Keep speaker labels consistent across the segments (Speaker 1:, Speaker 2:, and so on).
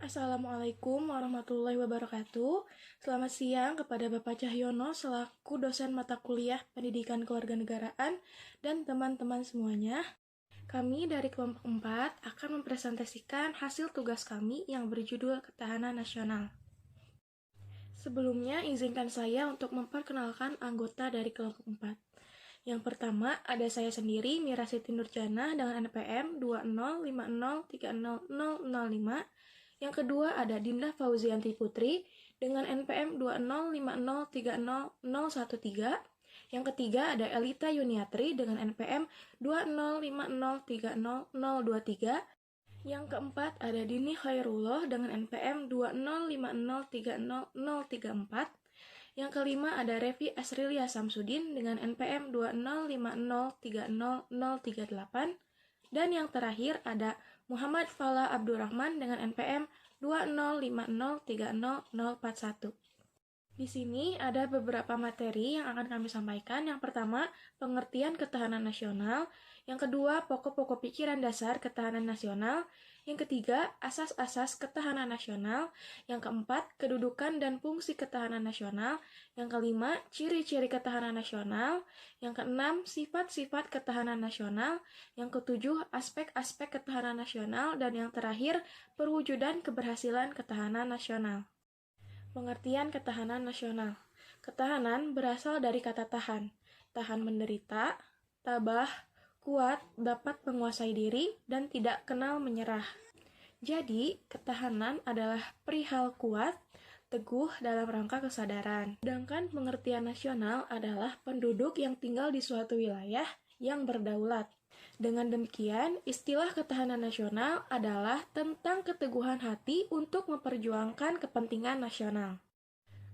Speaker 1: Assalamualaikum warahmatullahi wabarakatuh. Selamat siang kepada Bapak Cahyono selaku dosen mata kuliah Pendidikan Kewarganegaraan dan teman-teman semuanya. Kami dari kelompok 4 akan mempresentasikan hasil tugas kami yang berjudul Ketahanan Nasional. Sebelumnya, izinkan saya untuk memperkenalkan anggota dari kelompok 4. Yang pertama, ada saya sendiri, Mira Siti Nurjana dengan NPM 2050300005. Yang kedua ada Dinda Fauzianti Putri dengan NPM 2050300013. Yang ketiga ada Elita Yuniatri dengan NPM 2050300023. Yang keempat ada Dini Khairullah dengan NPM 2050300034. Yang kelima ada Revi Asrilia Samsudin dengan NPM 2050300038. Dan yang terakhir ada Muhammad Fala Abdurrahman dengan NPM 2050300041. Di sini ada beberapa materi yang akan kami sampaikan. Yang pertama, pengertian ketahanan nasional. Yang kedua, pokok-pokok pikiran dasar ketahanan nasional. Yang ketiga, asas-asas ketahanan nasional. Yang keempat, kedudukan dan fungsi ketahanan nasional. Yang kelima, ciri-ciri ketahanan nasional. Yang keenam, sifat-sifat ketahanan nasional. Yang ketujuh, aspek-aspek ketahanan nasional. Dan yang terakhir, perwujudan keberhasilan ketahanan nasional. Pengertian ketahanan nasional. Ketahanan berasal dari kata tahan. Tahan menderita, tabah, kuat, dapat menguasai diri, dan tidak kenal menyerah. Jadi, ketahanan adalah perihal kuat, teguh dalam rangka kesadaran. Sedangkan pengertian nasional adalah penduduk yang tinggal di suatu wilayah yang berdaulat. Dengan demikian, istilah ketahanan nasional adalah tentang keteguhan hati untuk memperjuangkan kepentingan nasional.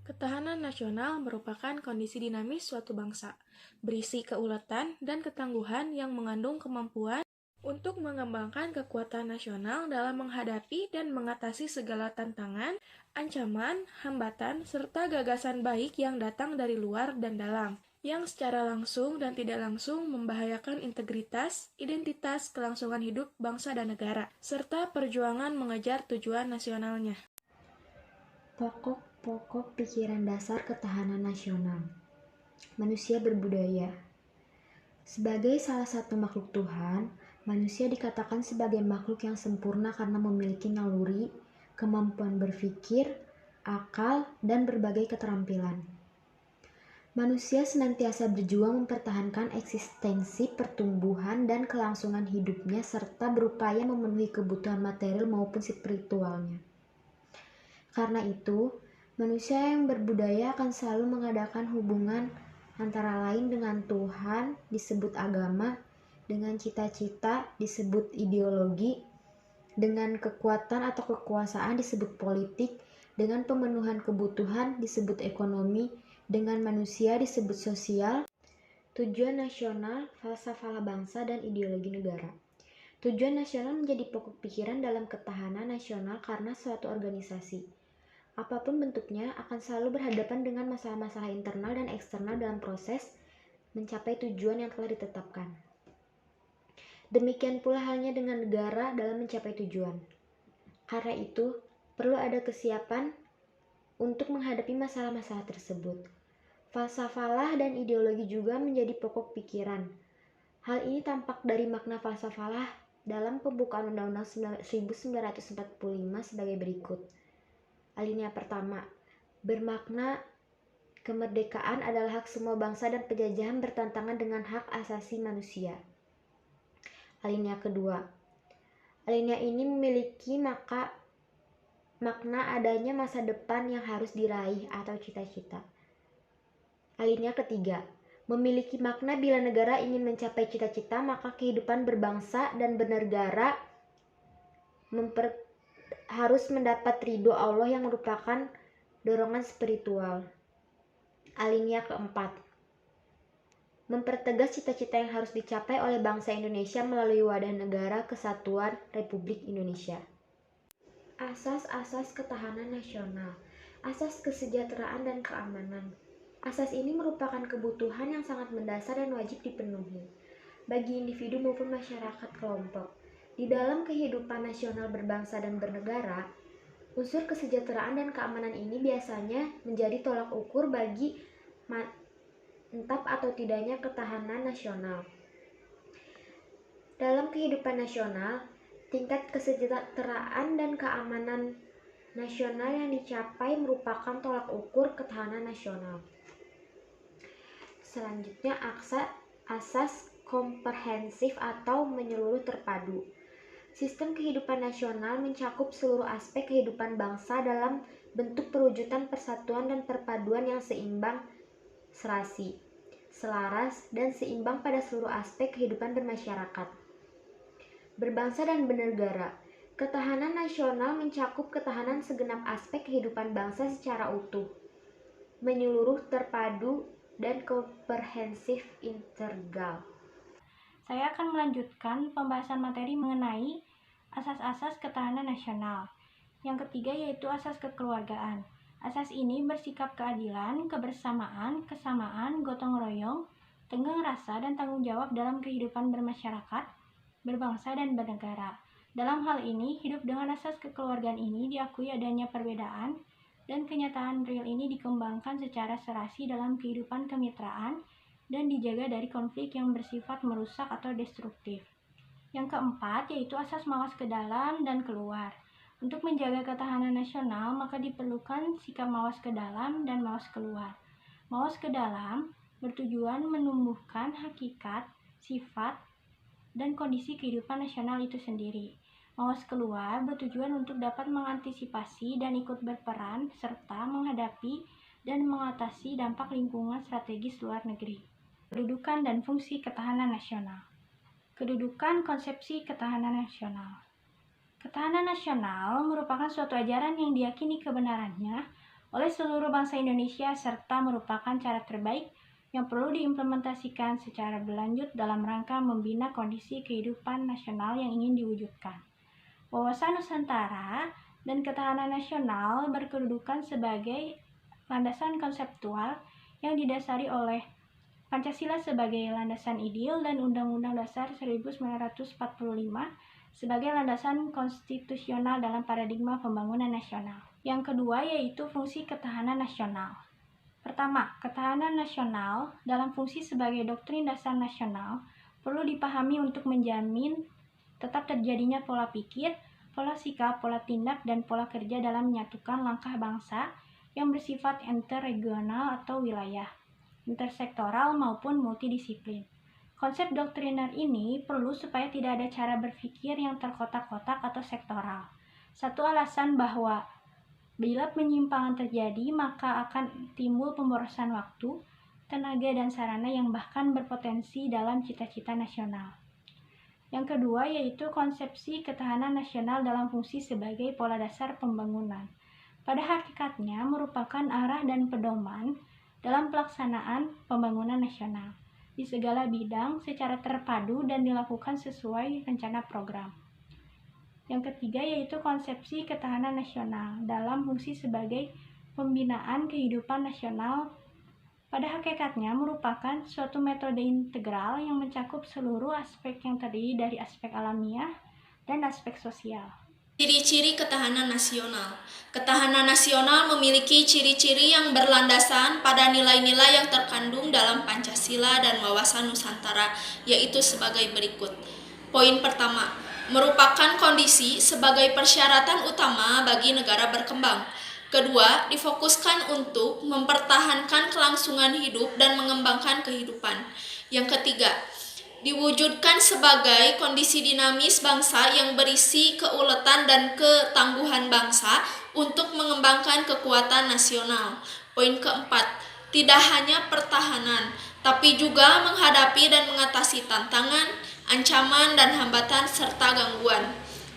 Speaker 1: Ketahanan nasional merupakan kondisi dinamis suatu bangsa, berisi keuletan dan ketangguhan yang mengandung kemampuan untuk mengembangkan kekuatan nasional dalam menghadapi dan mengatasi segala tantangan, ancaman, hambatan, serta gagasan baik yang datang dari luar dan dalam, yang secara langsung dan tidak langsung membahayakan integritas, identitas, kelangsungan hidup bangsa dan negara, serta perjuangan mengejar tujuan nasionalnya.
Speaker 2: Pokok-pokok pikiran dasar ketahanan nasional. Manusia berbudaya. Sebagai salah satu makhluk Tuhan, manusia dikatakan sebagai makhluk yang sempurna karena memiliki naluri, kemampuan berpikir, akal, dan berbagai keterampilan. Manusia senantiasa berjuang mempertahankan eksistensi pertumbuhan dan kelangsungan hidupnya serta berupaya memenuhi kebutuhan material maupun spiritualnya. Karena itu, manusia yang berbudaya akan selalu mengadakan hubungan antara lain dengan Tuhan disebut agama, dengan cita-cita disebut ideologi, dengan kekuatan atau kekuasaan disebut politik, dengan pemenuhan kebutuhan disebut ekonomi, dengan manusia disebut sosial, tujuan nasional, falsafah bangsa, dan ideologi negara. Tujuan nasional menjadi pokok pikiran dalam ketahanan nasional karena suatu organisasi, apapun bentuknya, akan selalu berhadapan dengan masalah-masalah internal dan eksternal dalam proses mencapai tujuan yang telah ditetapkan. Demikian pula halnya dengan negara dalam mencapai tujuan. Karena itu, perlu ada kesiapan untuk menghadapi masalah-masalah tersebut. Falsafah dan ideologi juga menjadi pokok pikiran. Hal ini tampak dari makna falsafah dalam pembukaan Undang-Undang 1945 sebagai berikut. Alinea pertama, bermakna kemerdekaan adalah hak semua bangsa dan penjajahan bertentangan dengan hak asasi manusia. Alinea kedua, alinea ini memiliki makna adanya masa depan yang harus diraih atau cita-cita. Alinea ketiga, memiliki makna bila negara ingin mencapai cita-cita maka kehidupan berbangsa dan bernegara harus mendapat ridho Allah yang merupakan dorongan spiritual. Alinea keempat, mempertegas cita-cita yang harus dicapai oleh bangsa Indonesia melalui wadah negara kesatuan Republik Indonesia. Asas-asas ketahanan nasional. Asas kesejahteraan dan keamanan. Asas ini merupakan kebutuhan yang sangat mendasar dan wajib dipenuhi bagi individu maupun masyarakat kelompok. Di dalam kehidupan nasional berbangsa dan bernegara, Unsur kesejahteraan dan keamanan ini biasanya menjadi tolak ukur bagi mantap atau tidaknya ketahanan nasional. Dalam kehidupan nasional, tingkat kesejahteraan dan keamanan nasional yang dicapai merupakan tolak ukur ketahanan nasional. Selanjutnya, asas komprehensif atau menyeluruh terpadu. Sistem kehidupan nasional mencakup seluruh aspek kehidupan bangsa dalam bentuk perwujudan persatuan dan perpaduan yang seimbang, serasi, selaras, dan seimbang pada seluruh aspek kehidupan bermasyarakat, berbangsa dan bernegara. Ketahanan nasional mencakup ketahanan segenap aspek kehidupan bangsa secara utuh, menyeluruh, terpadu, dan komprehensif integral.
Speaker 3: Saya akan melanjutkan pembahasan materi mengenai asas-asas ketahanan nasional. Yang ketiga yaitu asas kekeluargaan. Asas ini bersikap keadilan, kebersamaan, kesamaan, gotong royong, tenggang rasa, dan tanggung jawab dalam kehidupan bermasyarakat, berbangsa, dan bernegara. Dalam hal ini, hidup dengan asas kekeluargaan ini diakui adanya perbedaan, dan kenyataan real ini dikembangkan secara serasi dalam kehidupan kemitraan, dan dijaga dari konflik yang bersifat merusak atau destruktif. Yang keempat yaitu asas mawas ke dalam dan keluar. Untuk menjaga ketahanan nasional, maka diperlukan sikap mawas ke dalam dan mawas keluar. Mawas ke dalam bertujuan menumbuhkan hakikat, sifat, dan kondisi kehidupan nasional itu sendiri. Mawas keluar bertujuan untuk dapat mengantisipasi dan ikut berperan serta menghadapi dan mengatasi dampak lingkungan strategis luar negeri. Kedudukan dan fungsi ketahanan nasional. Kedudukan konsepsi ketahanan nasional. Ketahanan nasional merupakan suatu ajaran yang diyakini kebenarannya oleh seluruh bangsa Indonesia serta merupakan cara terbaik yang perlu diimplementasikan secara berlanjut dalam rangka membina kondisi kehidupan nasional yang ingin diwujudkan. Wawasan Nusantara dan ketahanan nasional berkedudukan sebagai landasan konseptual yang didasari oleh Pancasila sebagai landasan ideal dan Undang-Undang Dasar 1945 sebagai landasan konstitusional dalam paradigma pembangunan nasional. Yang kedua yaitu fungsi ketahanan nasional. Pertama, ketahanan nasional dalam fungsi sebagai doktrin dasar nasional perlu dipahami untuk menjamin tetap terjadinya pola pikir, pola sikap, pola tindak, dan pola kerja dalam menyatukan langkah bangsa yang bersifat interregional atau wilayah, intersektoral maupun multidisiplin. Konsep doktriner ini perlu supaya tidak ada cara berpikir yang terkotak-kotak atau sektoral. Satu alasan bahwa bila penyimpangan terjadi, maka akan timbul pemborosan waktu, tenaga, dan sarana yang bahkan berpotensi dalam cita-cita nasional. Yang kedua yaitu konsepsi ketahanan nasional dalam fungsi sebagai pola dasar pembangunan. Pada hakikatnya merupakan arah dan pedoman dalam pelaksanaan pembangunan nasional di segala bidang secara terpadu dan dilakukan sesuai rencana program. Yang ketiga yaitu konsepsi ketahanan nasional dalam fungsi sebagai pembinaan kehidupan nasional. Pada hakikatnya merupakan suatu metode integral yang mencakup seluruh aspek yang terdiri dari aspek alamiah dan aspek sosial.
Speaker 4: Ciri-ciri ketahanan nasional. Ketahanan nasional memiliki ciri-ciri yang berlandasan pada nilai-nilai yang terkandung dalam Pancasila dan wawasan Nusantara, yaitu sebagai berikut. Poin pertama, merupakan kondisi sebagai persyaratan utama bagi negara berkembang. Kedua, difokuskan untuk mempertahankan kelangsungan hidup dan mengembangkan kehidupan. Yang ketiga, diwujudkan sebagai kondisi dinamis bangsa yang berisi keuletan dan ketangguhan bangsa untuk mengembangkan kekuatan nasional. Poin keempat, tidak hanya pertahanan, tapi juga menghadapi dan mengatasi tantangan, ancaman, dan hambatan serta gangguan.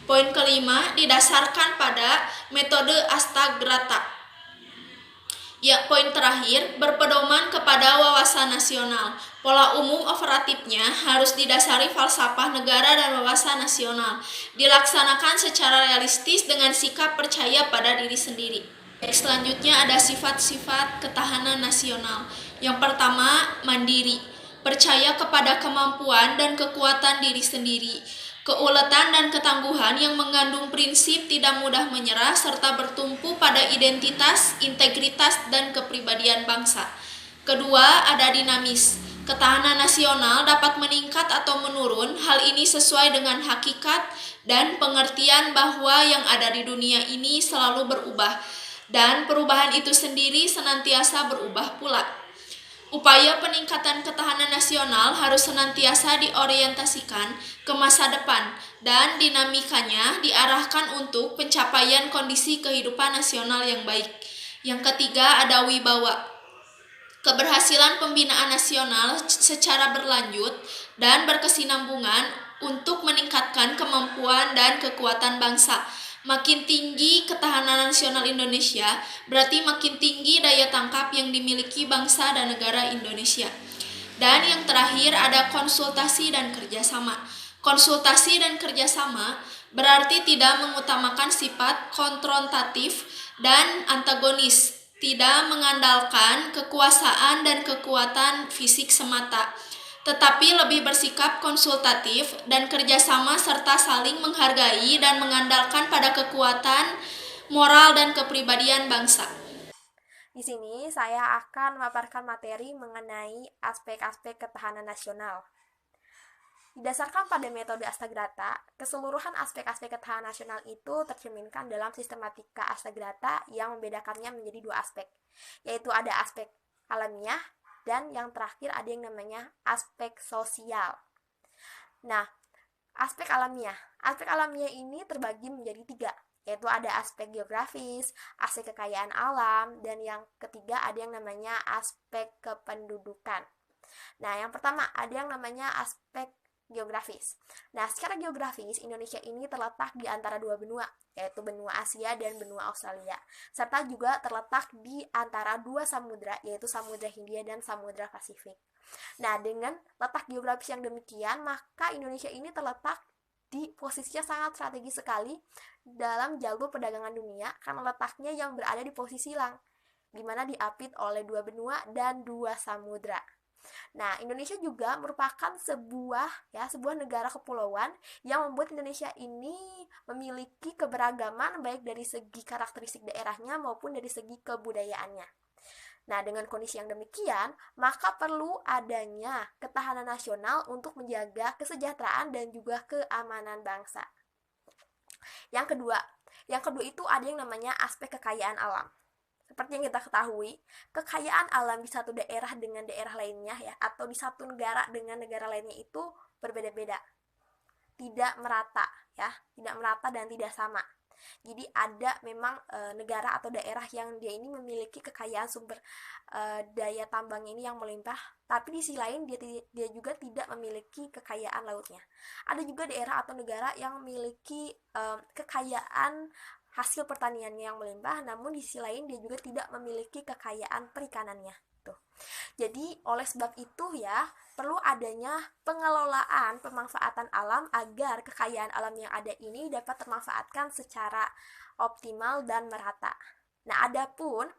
Speaker 4: Poin kelima, didasarkan pada metode Astagrata. Ya, poin terakhir, berpedoman kepada wawasan nasional. Pola umum operatifnya harus didasari falsafah negara dan wawasan nasional. Dilaksanakan secara realistis dengan sikap percaya pada diri sendiri. Selanjutnya ada sifat-sifat ketahanan nasional. Yang pertama, mandiri. Percaya kepada kemampuan dan kekuatan diri sendiri. Keuletan dan ketangguhan yang mengandung prinsip tidak mudah menyerah serta bertumpu pada identitas, integritas, dan kepribadian bangsa. Kedua, ada dinamis. Ketahanan nasional dapat meningkat atau menurun. Hal ini sesuai dengan hakikat dan pengertian bahwa yang ada di dunia ini selalu berubah, dan perubahan itu sendiri senantiasa berubah pula. Upaya peningkatan ketahanan nasional harus senantiasa diorientasikan ke masa depan dan dinamikanya diarahkan untuk pencapaian kondisi kehidupan nasional yang baik. Yang ketiga, ada wibawa. Keberhasilan pembinaan nasional secara berlanjut dan berkesinambungan untuk meningkatkan kemampuan dan kekuatan bangsa. Makin tinggi ketahanan nasional Indonesia, berarti makin tinggi daya tangkap yang dimiliki bangsa dan negara Indonesia. Dan yang terakhir ada konsultasi dan kerjasama. Konsultasi dan kerjasama berarti tidak mengutamakan sifat konfrontatif dan antagonis, tidak mengandalkan kekuasaan dan kekuatan fisik semata, tetapi lebih bersikap konsultatif dan kerjasama serta saling menghargai dan mengandalkan pada kekuatan moral dan kepribadian bangsa.
Speaker 5: Di sini saya akan memaparkan materi mengenai aspek-aspek ketahanan nasional. Didasarkan pada metode Astagrata, keseluruhan aspek-aspek ketahanan nasional itu tercerminkan dalam sistematika Astagrata yang membedakannya menjadi dua aspek, yaitu ada aspek alamiah dan yang terakhir ada yang namanya aspek sosial. Nah, aspek alamiah ini terbagi menjadi tiga, yaitu ada aspek geografis, aspek kekayaan alam, dan yang ketiga ada yang namanya aspek kependudukan. Nah, yang pertama ada yang namanya aspek geografis. Nah, secara geografis, Indonesia ini terletak di antara dua benua, yaitu benua Asia dan benua Australia, serta juga terletak di antara dua samudra, yaitu Samudra Hindia dan Samudra Pasifik. Nah, dengan letak geografis yang demikian, maka Indonesia ini terletak di posisinya sangat strategis sekali dalam jalur perdagangan dunia, karena letaknya yang berada di posisi silang, di mana diapit oleh dua benua dan dua samudra. Nah, Indonesia juga merupakan sebuah negara kepulauan yang membuat Indonesia ini memiliki keberagaman baik dari segi karakteristik daerahnya maupun dari segi kebudayaannya. Nah, dengan kondisi yang demikian, maka perlu adanya ketahanan nasional untuk menjaga kesejahteraan dan juga keamanan bangsa. Yang kedua itu ada yang namanya aspek kekayaan alam. Seperti yang kita ketahui, kekayaan alam di satu daerah dengan daerah lainnya atau di satu negara dengan negara lainnya itu berbeda-beda. Tidak merata dan tidak sama. Jadi ada memang negara atau daerah yang dia ini memiliki kekayaan sumber daya tambang ini yang melimpah, tapi di sisi lain dia juga tidak memiliki kekayaan lautnya. Ada juga daerah atau negara yang memiliki kekayaan hasil pertaniannya yang melimpah, namun di sisi lain dia juga tidak memiliki kekayaan perikanannya. Jadi oleh sebab itu perlu adanya pengelolaan pemanfaatan alam agar kekayaan alam yang ada ini dapat termanfaatkan secara optimal dan merata. Nah, adapun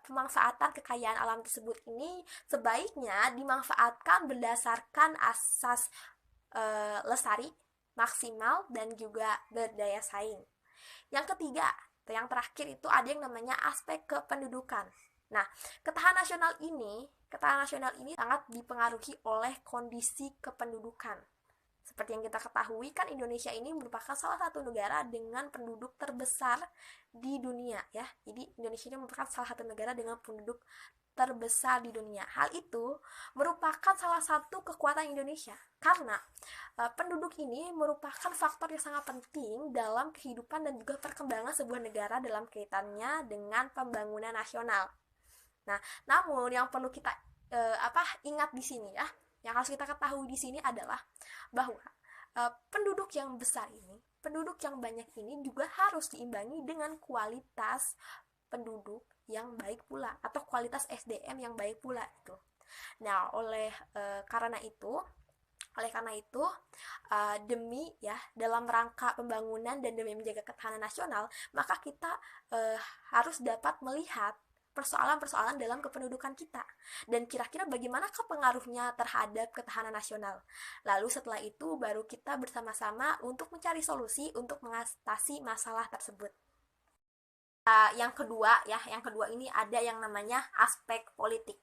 Speaker 5: pemanfaatan kekayaan alam tersebut ini sebaiknya dimanfaatkan berdasarkan asas lestari, maksimal, dan juga berdaya saing. Yang ketiga, yang terakhir itu ada yang namanya aspek kependudukan. Nah, ketahanan nasional ini sangat dipengaruhi oleh kondisi kependudukan. Seperti yang kita ketahui kan Indonesia ini merupakan salah satu negara dengan penduduk terbesar di dunia Jadi Indonesia ini merupakan salah satu negara dengan penduduk terbesar di dunia. Hal itu merupakan salah satu kekuatan Indonesia karena penduduk ini merupakan faktor yang sangat penting dalam kehidupan dan juga perkembangan sebuah negara dalam kaitannya dengan pembangunan nasional. Nah, namun yang perlu kita ingat di sini yang harus kita ketahui di sini adalah bahwa penduduk yang besar ini, penduduk yang banyak ini juga harus diimbangi dengan kualitas penduduk yang baik pula atau kualitas SDM yang baik pula itu. Nah, oleh karena itu demi dalam rangka pembangunan dan demi menjaga ketahanan nasional, maka kita harus dapat melihat persoalan-persoalan dalam kependudukan kita. Dan kira-kira bagaimanakah pengaruhnya terhadap ketahanan nasional. Lalu setelah itu baru kita bersama-sama untuk mencari solusi untuk mengatasi masalah tersebut. Yang kedua ini ada yang namanya aspek politik.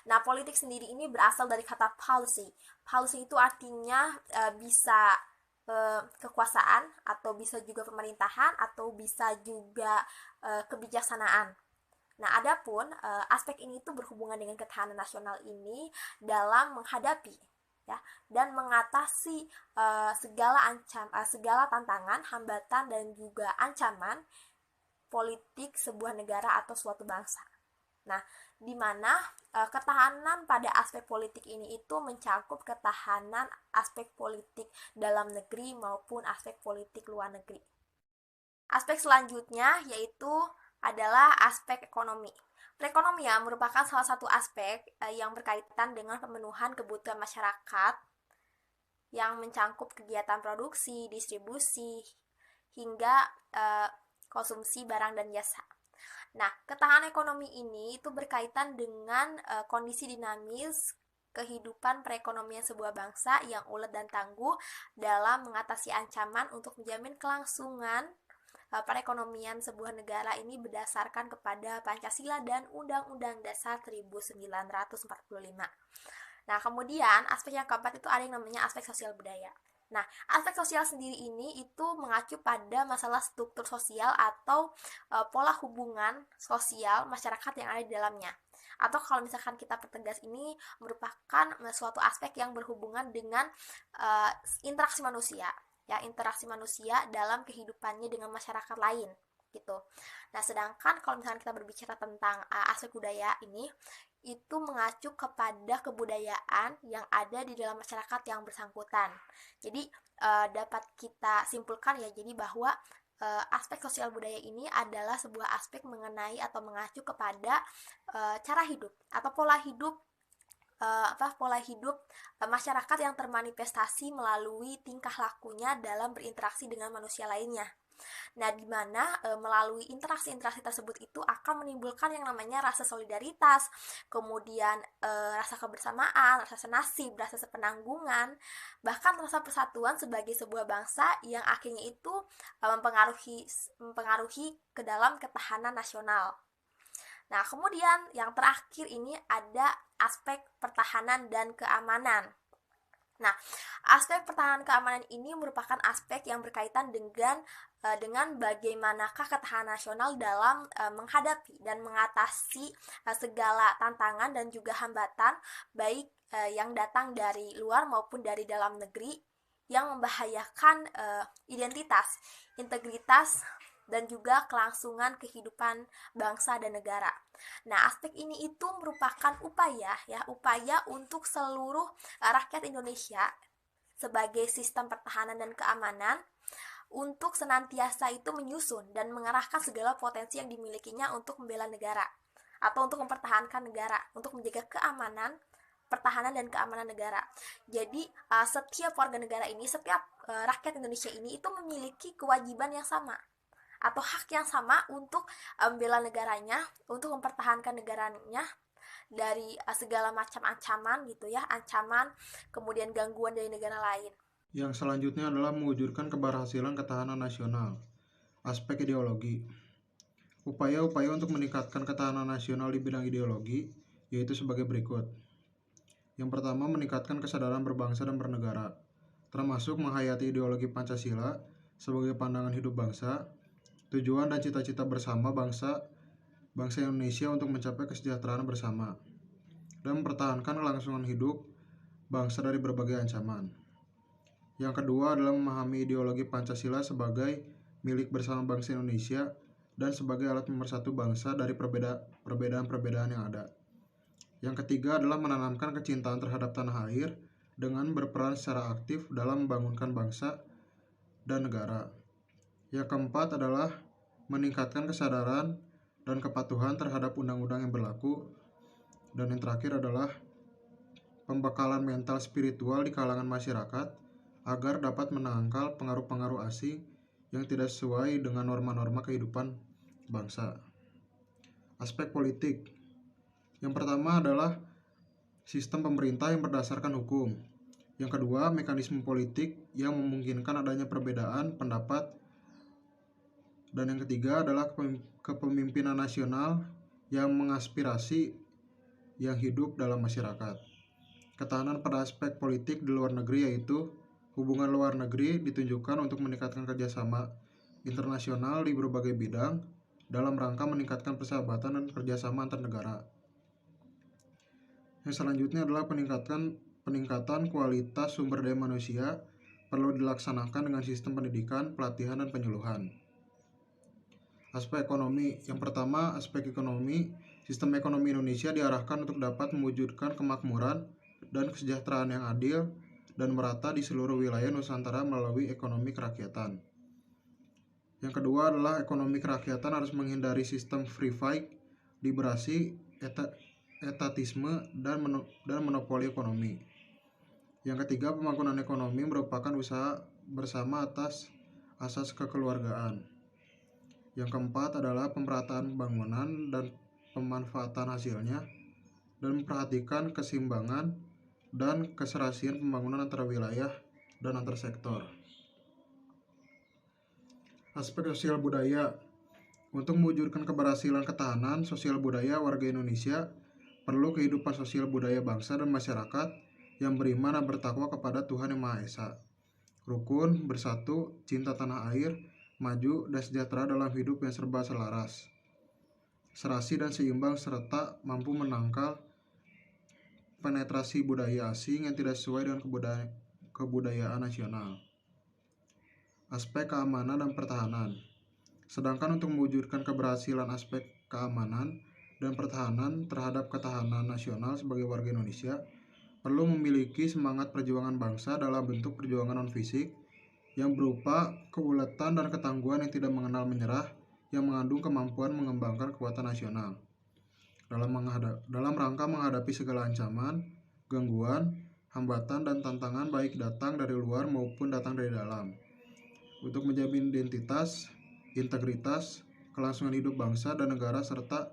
Speaker 5: Nah, politik sendiri ini berasal dari kata policy. Policy itu artinya bisa kekuasaan, atau bisa juga pemerintahan, atau bisa juga kebijaksanaan. Nah, adapun aspek ini itu berhubungan dengan ketahanan nasional ini dalam menghadapi dan mengatasi segala tantangan, hambatan, dan juga ancaman politik sebuah negara atau suatu bangsa. Nah, di mana ketahanan pada aspek politik ini itu mencakup ketahanan aspek politik dalam negeri maupun aspek politik luar negeri. Aspek selanjutnya yaitu adalah aspek ekonomi. Perekonomian merupakan salah satu aspek yang berkaitan dengan pemenuhan kebutuhan masyarakat yang mencakup kegiatan produksi, distribusi, hingga konsumsi barang dan jasa. Nah, ketahanan ekonomi ini itu berkaitan dengan kondisi dinamis kehidupan perekonomian sebuah bangsa yang ulet dan tangguh dalam mengatasi ancaman untuk menjamin kelangsungan perekonomian sebuah negara ini berdasarkan kepada Pancasila dan Undang-Undang Dasar 1945. Nah, kemudian aspek yang keempat itu ada yang namanya aspek sosial budaya. Nah, aspek sosial sendiri ini itu mengacu pada masalah struktur sosial atau pola hubungan sosial masyarakat yang ada di dalamnya. Atau kalau misalkan kita pertegas, ini merupakan suatu aspek yang berhubungan dengan interaksi manusia, interaksi manusia dalam kehidupannya dengan masyarakat lain gitu. Nah, sedangkan kalau misalkan kita berbicara tentang aspek budaya ini, itu mengacu kepada kebudayaan yang ada di dalam masyarakat yang bersangkutan. Jadi dapat kita simpulkan jadi bahwa aspek sosial budaya ini adalah sebuah aspek mengenai atau mengacu kepada cara hidup atau pola hidup masyarakat yang termanifestasi melalui tingkah lakunya dalam berinteraksi dengan manusia lainnya. Nah, di mana melalui interaksi-interaksi tersebut itu akan menimbulkan yang namanya rasa solidaritas, kemudian rasa kebersamaan, rasa senasib, rasa sepenanggungan, bahkan rasa persatuan sebagai sebuah bangsa yang akhirnya itu mempengaruhi ke dalam ketahanan nasional. Nah, kemudian yang terakhir ini ada aspek pertahanan dan keamanan. Nah, aspek pertahanan keamanan ini merupakan aspek yang berkaitan dengan bagaimanakah ketahanan nasional dalam menghadapi dan mengatasi segala tantangan dan juga hambatan, baik yang datang dari luar maupun dari dalam negeri, yang membahayakan identitas, integritas, dan juga kelangsungan kehidupan bangsa dan negara. Nah, aspek ini itu merupakan upaya untuk seluruh rakyat Indonesia sebagai sistem pertahanan dan keamanan untuk senantiasa itu menyusun dan mengarahkan segala potensi yang dimilikinya untuk membela negara atau untuk mempertahankan negara, untuk menjaga keamanan, pertahanan dan keamanan negara. Jadi setiap warga negara ini, setiap rakyat Indonesia ini itu memiliki kewajiban yang sama atau hak yang sama untuk membela negaranya, untuk mempertahankan negaranya dari segala macam ancaman ancaman, kemudian gangguan dari negara lain.
Speaker 6: Yang selanjutnya adalah mewujudkan keberhasilan ketahanan nasional. Aspek ideologi. Upaya-upaya untuk meningkatkan ketahanan nasional di bidang ideologi yaitu sebagai berikut. Yang pertama, meningkatkan kesadaran berbangsa dan bernegara, termasuk menghayati ideologi Pancasila sebagai pandangan hidup bangsa, tujuan dan cita-cita bersama bangsa Indonesia untuk mencapai kesejahteraan bersama, dan mempertahankan kelangsungan hidup bangsa dari berbagai ancaman. Yang kedua adalah memahami ideologi Pancasila sebagai milik bersama bangsa Indonesia dan sebagai alat pemersatu bangsa dari perbedaan-perbedaan yang ada. Yang ketiga adalah menanamkan kecintaan terhadap tanah air dengan berperan secara aktif dalam membangunkan bangsa dan negara. Yang keempat adalah meningkatkan kesadaran dan kepatuhan terhadap undang-undang yang berlaku. Dan yang terakhir adalah pembekalan mental spiritual di kalangan masyarakat agar dapat menangkal pengaruh-pengaruh asing yang tidak sesuai dengan norma-norma kehidupan bangsa. Aspek politik. Yang pertama adalah sistem pemerintah yang berdasarkan hukum. Yang kedua, mekanisme politik yang memungkinkan adanya perbedaan pendapat. Dan yang ketiga adalah kepemimpinan nasional yang mengaspirasi yang hidup dalam masyarakat. Ketahanan pada aspek politik di luar negeri yaitu hubungan luar negeri ditunjukkan untuk meningkatkan kerjasama internasional di berbagai bidang dalam rangka meningkatkan persahabatan dan kerjasama antar negara. Yang selanjutnya adalah peningkatan kualitas sumber daya manusia perlu dilaksanakan dengan sistem pendidikan, pelatihan, dan penyuluhan. Aspek ekonomi. Yang pertama, aspek ekonomi. Sistem ekonomi Indonesia diarahkan untuk dapat mewujudkan kemakmuran dan kesejahteraan yang adil dan merata di seluruh wilayah Nusantara melalui ekonomi kerakyatan. Yang kedua adalah ekonomi kerakyatan harus menghindari sistem free fight, liberasi, etatisme, dan monopoli ekonomi. Yang ketiga, pembangunan ekonomi merupakan usaha bersama atas asas kekeluargaan. Yang keempat adalah pemerataan pembangunan dan pemanfaatan hasilnya, dan memperhatikan keseimbangan dan keserasian pembangunan antara wilayah dan antar sektor. Aspek sosial budaya. Untuk mewujudkan keberhasilan ketahanan sosial budaya warga Indonesia, perlu kehidupan sosial budaya bangsa dan masyarakat yang beriman dan bertakwa kepada Tuhan Yang Maha Esa, rukun, bersatu, cinta tanah air, maju, dan sejahtera dalam hidup yang serba selaras, serasi dan seimbang, serta mampu menangkal penetrasi budaya asing yang tidak sesuai dengan kebudayaan nasional. Aspek keamanan dan pertahanan. Sedangkan untuk mewujudkan keberhasilan aspek keamanan dan pertahanan terhadap ketahanan nasional sebagai warga Indonesia, perlu memiliki semangat perjuangan bangsa dalam bentuk perjuangan non-fisik yang berupa keuletan dan ketangguhan yang tidak mengenal menyerah, yang mengandung kemampuan mengembangkan kekuatan nasional dalam rangka menghadapi segala ancaman, gangguan, hambatan, dan tantangan baik datang dari luar maupun datang dari dalam, untuk menjamin identitas, integritas, kelangsungan hidup bangsa dan negara, serta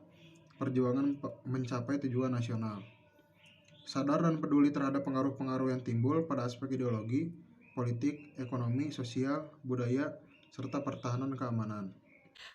Speaker 6: perjuangan mencapai tujuan nasional. Sadar dan peduli terhadap pengaruh-pengaruh yang timbul pada aspek ideologi, politik, ekonomi, sosial, budaya, serta pertahanan dan keamanan.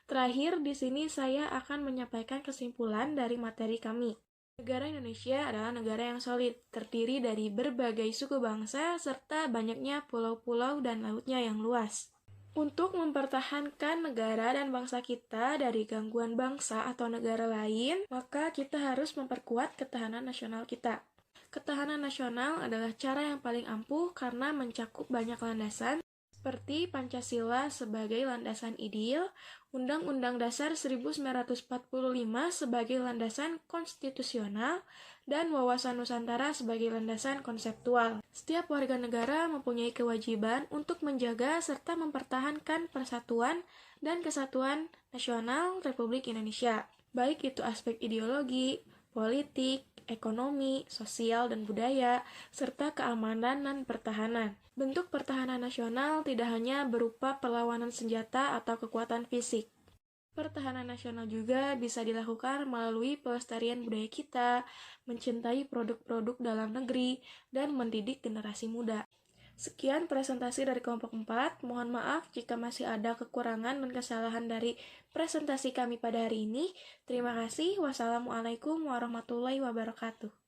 Speaker 1: Terakhir, di sini saya akan menyampaikan kesimpulan dari materi kami. Negara Indonesia adalah negara yang solid, terdiri dari berbagai suku bangsa, serta banyaknya pulau-pulau dan lautnya yang luas. Untuk mempertahankan negara dan bangsa kita dari gangguan bangsa atau negara lain, maka kita harus memperkuat ketahanan nasional kita. Ketahanan nasional adalah cara yang paling ampuh karena mencakup banyak landasan, seperti Pancasila sebagai landasan ideal, Undang-Undang Dasar 1945 sebagai landasan konstitusional, dan wawasan Nusantara sebagai landasan konseptual. Setiap warga negara mempunyai kewajiban untuk menjaga serta mempertahankan persatuan dan kesatuan nasional Republik Indonesia, baik itu aspek ideologi, politik, ekonomi, sosial, dan budaya, serta keamanan dan pertahanan. Bentuk pertahanan nasional tidak hanya berupa perlawanan senjata atau kekuatan fisik. Pertahanan nasional juga bisa dilakukan melalui pelestarian budaya kita, mencintai produk-produk dalam negeri, dan mendidik generasi muda. Sekian presentasi dari kelompok 4. Mohon maaf jika masih ada kekurangan dan kesalahan dari presentasi kami pada hari ini. Terima kasih. Wassalamualaikum warahmatullahi wabarakatuh.